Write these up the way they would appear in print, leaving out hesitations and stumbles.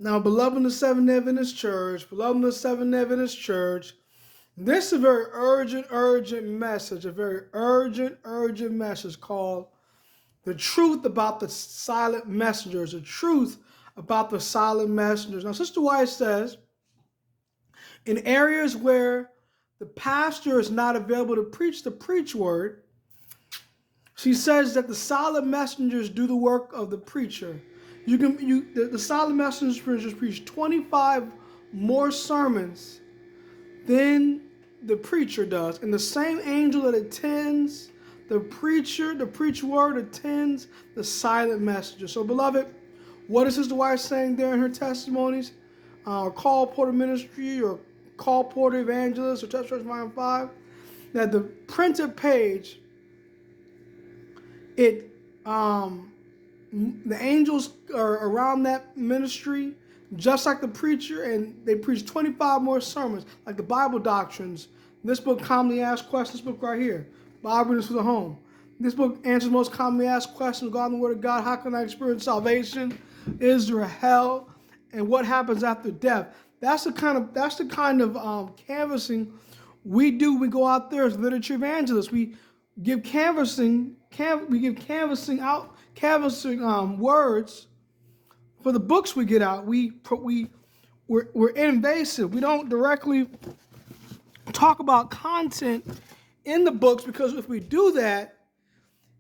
Now, beloved in the Seventh-day Adventist Church, beloved in the Seventh-day Adventist Church, this is a very urgent message, a very urgent message called The Truth About the Silent Messengers, the truth about the silent messengers. Now, Sister White says, in areas where the pastor is not available to preach the preach word, she says that the silent messengers do the work of the preacher. The silent messengers preach 25 more sermons than the preacher does. And the same angel that attends the preacher, the preach word, attends the silent messenger. So, beloved, what is Sister White saying there in her testimonies? Call Porter Ministry or Call Porter Evangelist or Touch Church Volume 5, that the printed page, the angels are around that ministry just like the preacher, and they preach 25 more sermons, like the Bible doctrines. This book, Commonly Asked Questions, this book right here, Bible Readings for the Home. This book answers most commonly asked questions regarding the Word of God. How can I experience salvation? Is there a hell? And what happens after death? That's the kind of canvassing we do. We go out there as literature evangelists. We give canvassing words for the books we get out. We're invasive. We don't directly talk about content in the books, because if we do that,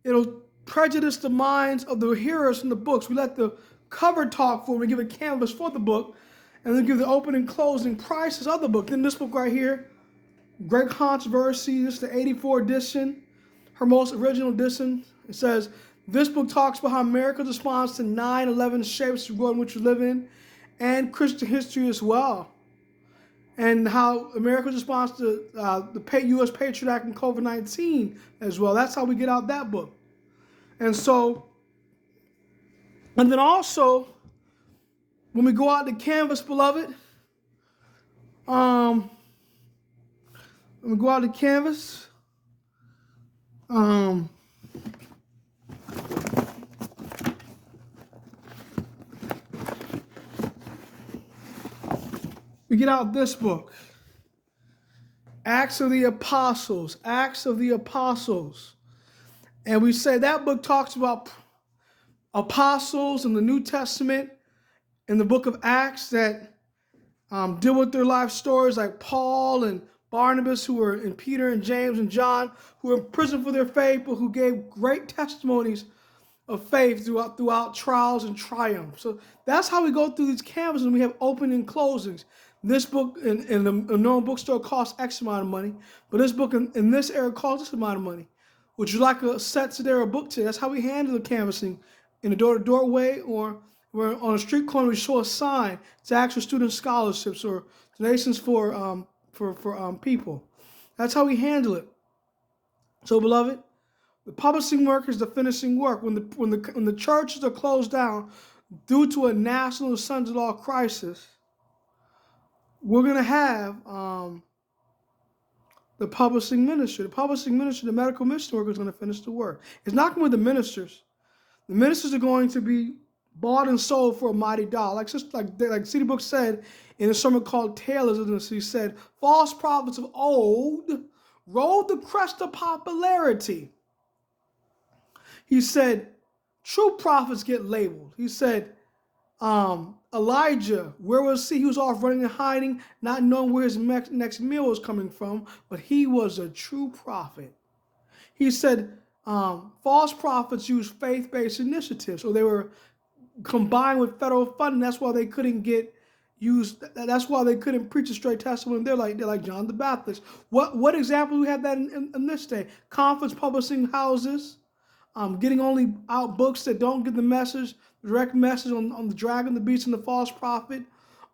it'll prejudice the minds of the hearers in the books. We let the cover talk for it. We give a canvas for the book, and then give the opening and closing prices of the book. Then this book right here, Great Controversy, this is the 84 edition, her most original edition. It says, this book talks about how America's response to 9/11 shapes the world in which we live in, and Christian history as well, and how America's response to the U.S. Patriot Act and COVID-19 as well. That's how we get out that book. And then also, when we go out to canvas, beloved, when we go out to canvas, we get out this book, Acts of the Apostles, Acts of the Apostles. And we say that book talks about apostles in the New Testament, in the book of Acts, that deal with their life stories, like Paul and Barnabas, and Peter and James and John, who were in prison for their faith, but who gave great testimonies of faith throughout trials and triumphs. So that's how we go through these canvases, and we have opening and closings. This book in a normal bookstore costs X amount of money, but this book in this era costs this amount of money. Would you like a set today or a book today? That's how we handle the canvassing, in a door-to-door way, or we're on a street corner. We show a sign to ask for student scholarships or donations for people. That's how we handle it. So, beloved, the publishing work is the finishing work. When the churches are closed down due to a national sons-in-law crisis, we're going to have the publishing ministry. The medical mission worker is going to finish the work. It's not going to be the ministers. The ministers are going to be bought and sold for a mighty dollar. Like C.D. Brooks said in a sermon called Taylorism, he said, false prophets of old rode the crest of popularity. He said, true prophets get labeled. He said, Elijah, where was he? He was off running and hiding, not knowing where his next meal was coming from, but he was a true prophet. He said, false prophets use faith-based initiatives, so they were combined with federal funding. That's why they couldn't That's why they couldn't preach a straight testimony. They're like John the Baptist. What example do we have that in this day? Conference publishing houses, getting only out books that don't get the message, the direct message on the dragon, the beast, and the false prophet,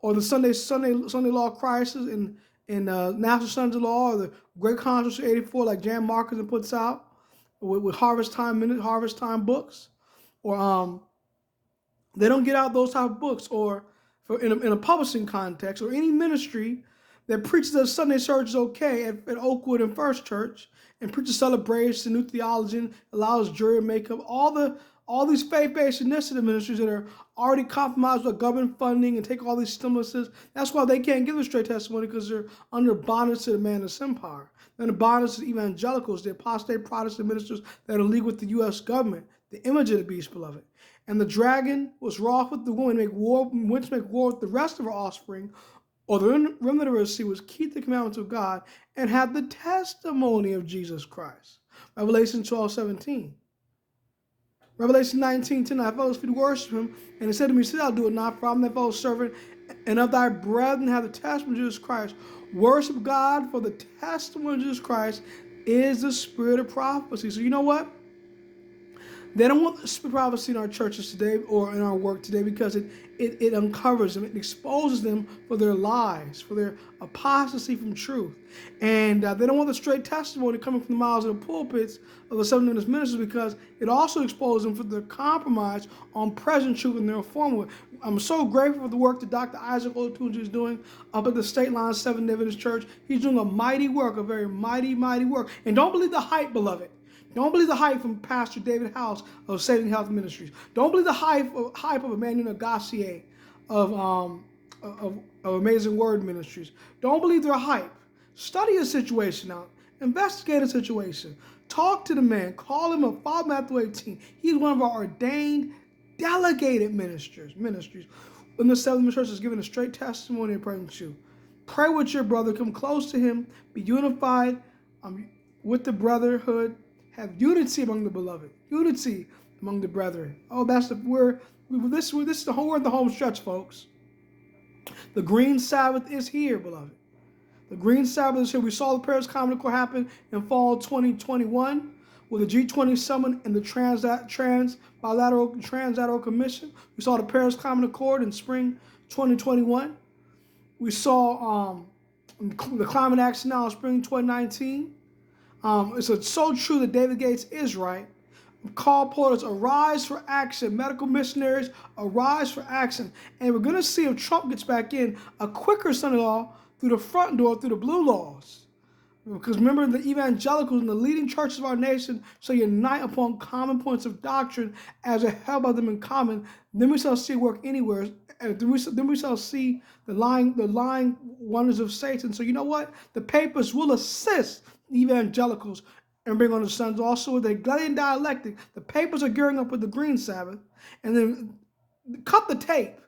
or the Sunday Law Crisis in National Sons of Law, or the Great Controversy 84, like Jan Markinson puts out with Harvest Time books, or they don't get out those type of books, or in a publishing context, or any ministry that preaches that Sunday church is okay at Oakwood and First Church, and preaches celebration, new theology, allows jury makeup, all all these faith-based initiative ministries that are already compromised with government funding and take all these stimuluses. That's why they can't give a straight testimony, because they're under bondage to the man of empire. They're under bondage to the evangelicals, the apostate Protestant ministers that are in league with the U.S. government, the image of the beast, beloved. And the dragon was wroth with the woman, went to make war with the rest of her offspring, or the remnant of her seed, was keep the commandments of God and have the testimony of Jesus Christ. Revelation 12:17. Revelation 19:10, thy fellows feet worship him, and he said to me, see, I'll do it not, for I'm thy fellow servant, and of thy brethren have the testimony of Jesus Christ. Worship God, for the testimony of Jesus Christ is the spirit of prophecy. So you know what? They don't want the spirit of prophecy in our churches today or in our work today, because it uncovers them, it exposes them for their lies, for their apostasy from truth. And they don't want the straight testimony coming from the mouths of the pulpits of the Seventh Adventist ministers, because it also exposes them for their compromise on present truth and their reform. I'm so grateful for the work that Dr. Isaac Olatunji is doing up at the State Line Seventh Adventist Church. He's doing a mighty work, a very mighty, mighty work. And don't believe the hype, beloved. Don't believe the hype from Pastor David House of Saving Health Ministries. Don't believe the hype of Emmanuel Gassier of Amazing Word Ministries. Don't believe their hype. Study a situation out. Investigate a situation. Talk to the man. Call him up. Follow Matthew 18. He's one of our ordained, delegated ministries. When the Seventh Church is giving a straight testimony and praying with you. Pray with your brother. Come close to him. Be unified with the brotherhood. Have unity among the beloved, unity among the brethren. Oh, this is the whole, we're in the home stretch, folks. The Green Sabbath is here, beloved. The Green Sabbath is here. We saw the Paris Common Accord happen in fall 2021 with the G20 summit and the Transatlantic Commission. We saw the Paris Common Accord in spring 2021. We saw the Climate Action now in spring 2019. It's so true that David Gates is right. Call porters, arise for action. Medical missionaries, arise for action. And we're going to see, if Trump gets back in, a quicker son-in-law through the front door, through the blue laws. Because remember, the evangelicals and the leading churches of our nation shall unite upon common points of doctrine as are held by them in common. Then we shall see work anywhere. And then we shall see the lying wonders of Satan. So you know what? The papers will assist evangelicals and bring on the sons. Also with the Hegelian dialectic, the papers are gearing up with the Green Sabbath. And then cut the tape.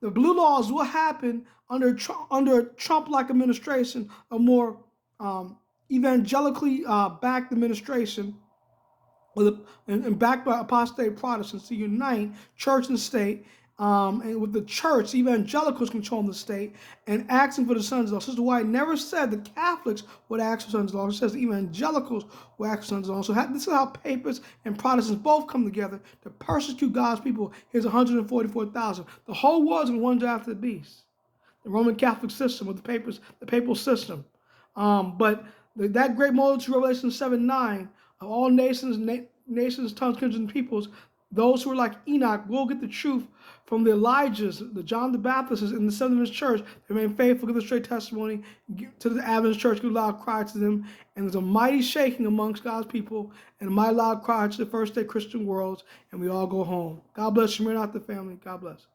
The blue laws will happen under a Trump-like administration, a more evangelically backed administration, and backed by apostate Protestants to unite church and state. And with the church, evangelicals controlling the state and asking for the sons-in-law. Sister White never said the Catholics would ask for sons-in-law. She says the evangelicals would ask for sons-in-law. So this is how papists and Protestants both come together to persecute God's people. Here's 144,000. The whole world's going to wonder after the beast. The Roman Catholic system with the papal system. But that great multitude, Revelation 7:9, of all nations, tongues, kindreds, and peoples, those who are like Enoch will get the truth from the Elijahs, the John the Baptists, in the Seventh Adventist Church. They remain faithful, give the straight testimony to the Adventist Church, give a loud cry to them. And there's a mighty shaking amongst God's people and a mighty loud cry to the first day Christian worlds, and we all go home. God bless you, not the family. God bless.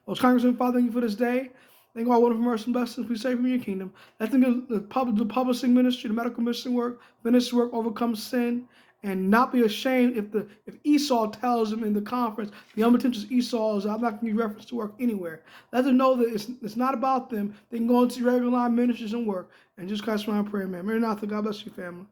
Most Congressman, Father, thank you for this day. Thank you all wonderful mercy and blessings. We save from your kingdom. Let them get the publishing ministry, the medical mission work, ministry work, overcome sin, and not be ashamed if Esau tells them in the conference, the unpretentious Esau is, I'm not going to give reference to work anywhere. Let them know that it's not about them. They can go into regular line ministries and work. And just Christ, my prayer, man. Maranatha, God bless you, family.